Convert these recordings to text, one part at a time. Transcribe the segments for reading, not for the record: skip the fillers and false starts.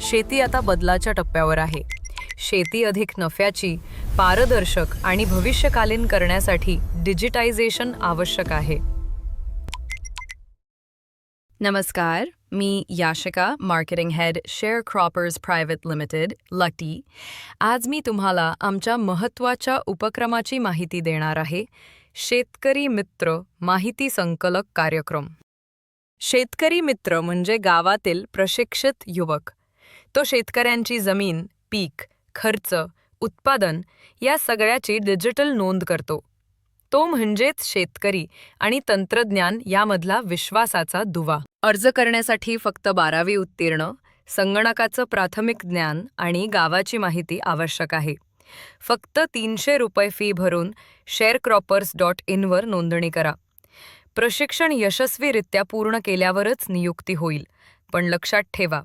शेती आता बदलाच्या टप्प्यावर आहे. शेती अधिक नफ्याची, पारदर्शक आणि भविष्यकालीन करण्यासाठी डिजिटायझेशन आवश्यक आहे. नमस्कार, मी Yashika, marketing head sharecroppers private limited lucky. आज मी तुम्हाला आमच्या महत्त्वाच्या उपक्रमाची माहिती देणार आहे. शेतकरी मित्र माहिती संकलक कार्यक्रम. शेतकरी मित्र म्हणजे गावातील प्रशिक्षित युवक. तो शेतकऱ्यांची जमीन, पीक, खर्च, उत्पादन या सगळ्याची डिजिटल नोंद करतो. तो म्हणजेच शेतकरी आणि तंत्रज्ञान यामधला विश्वासाचा दुवा. अर्ज करण्यासाठी फक्त 12वी उत्तीर्ण, संगणकाचं प्राथमिक ज्ञान आणि गावाची माहिती आवश्यक आहे. फक्त 300 रुपये फी भरून sharecroppers.in वर नोंदणी करा. प्रशिक्षण यशस्वीरित्या पूर्ण केल्यावरच नियुक्ती होईल. पण लक्षात ठेवा,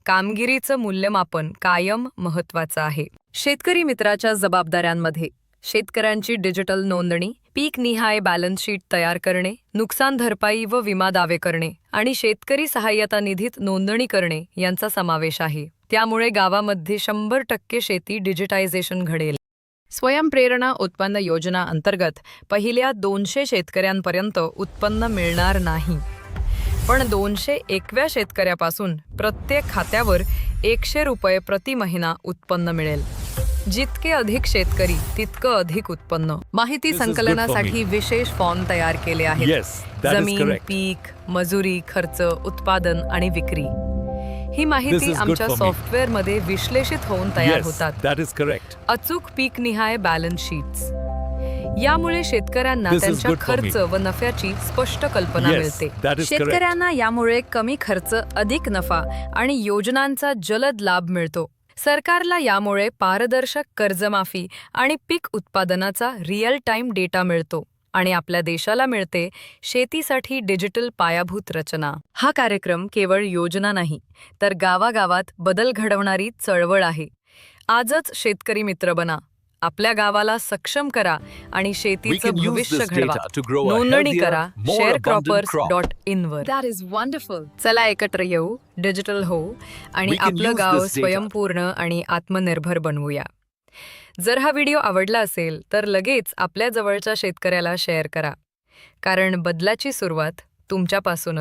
कामगिरीचं मूल्यमापन कायम महत्त्वाचं आहे. शेतकरी मित्राच्या जबाबदाऱ्यांमध्ये शेतकऱ्यांची डिजिटल नोंदणी, पीक-निहाय बॅलन्स शीट तयार करणे, नुकसान भरपाई व विमा दावे करणे आणि शेतकरी सहाय्यता निधीत नोंदणी करणे यांचा समावेश आहे. त्यामुळे गावामध्ये 100% शेती डिजिटायझेशन घडेल. स्वयंप्रेरणा उत्पन्न योजना अंतर्गत पहिल्या 200 शेतकऱ्यांपर्यंत उत्पन्न मिळणार नाही. पण 201व्या शेतकऱ्यापासून प्रत्येक खात्यावर 100 रुपये प्रति महिना उत्पन्न मिळेल. जितके अधिक शेतकरी तितकं अधिक उत्पन्न. माहिती संकलनासाठी विशेष फॉर्म तयार केले आहेत. जमीन, पीक, मजुरी, खर्च, उत्पादन आणि विक्री. ही माहिती आमच्या सॉफ्टवेअरमध्ये विश्लेषित होऊन तयार होतात. अचूक पीक निहाय बॅलन्स शीट्स. यामुळे शेतकऱ्यांना त्यांच्या खर्च व नफ्याची स्पष्ट कल्पना मिळते. शेतकऱ्यांना यामुळे कमी खर्च, अधिक नफा आणि योजनांचा जलद लाभ मिळतो. सरकारला यामुळे पारदर्शक कर्जमाफी आणि पीक उत्पादनाचा रिअल टाइम डेटा मिळतो. आणि आपल्या देशाला मिळते शेतीसाठी डिजिटल पायाभूत रचना. हा कार्यक्रम केवळ योजना नाही, तर गावागावात बदल घडवणारी चळवळ आहे. आजच शेतकरी मित्र बना, आपल्या गावाला सक्षम करा आणि शेतीचं भविष्य घडवा. नोंदणी करा sharecroppers.in वर. That is wonderful. चला एकत्र येऊ, डिजिटल होऊ आणि आपलं गाव स्वयंपूर्ण आणि आत्मनिर्भर बनवूया. जर हा व्हिडिओ आवडला असेल तर लगेच आपल्या जवळच्या शेतकऱ्याला शेअर करा, कारण बदलाची सुरुवात तुमच्यापासूनच.